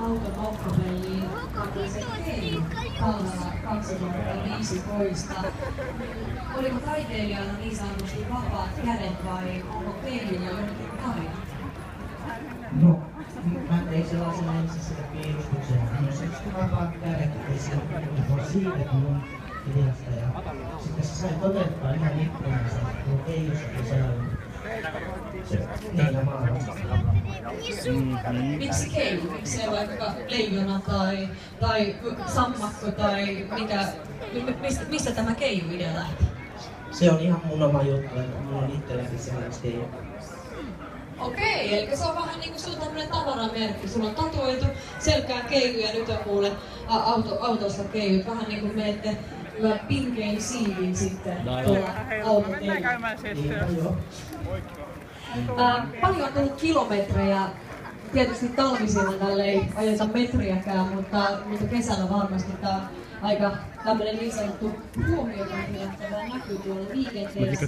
auton oppopeliin tämmöisen Keiju talvella 2015. Oliko taiteilijalla niin sanotusti vapaat kädet vai onko Keijulla jotenkin taina? No, mä tein sellaisen ensin sitä piirustuksen. No se vapaat kädet, ei se ole siitä mun ideasta. Ja sitten se sai toteuttaa ihan itseänsä, kun Keijussakin se on se niillä maailmassa. Miksi Keiju? Miksi ei vaikka leijona tai sammakko tai mistä tämä Keiju-idea lähti? Se on ihan mun oma juttu, että mulla on itselläkin sellaista Keiju. Okei, eli se on vähän niinku sulla tämmönen tavaramerkki. Sulla on tatuoitu selkään Keiju ja nyt on kuule autossa Keijut. Vähän niinku menette pinkein siivin sitten tuolla autoteillä. Paljon on tullut kilometrejä. Tietysti talvisilla tälle ei ajeta metriäkään, mutta kesällä varmasti tää on aika tämmönen niin sanottu huomiota herättävä näkyy tuolla liikenteessä.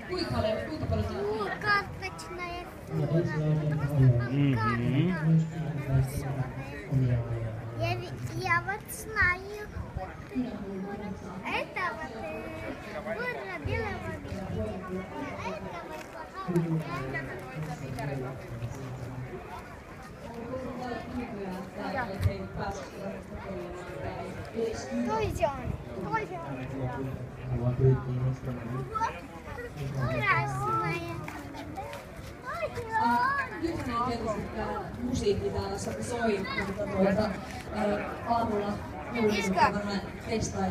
Kuinka paljon täällä on? Я вот знаю. Это вот бурра белого медведя. Это вот Nyt ei tietysti tää musiikki täällä soi, mutta aamulla joulun vähän testailla.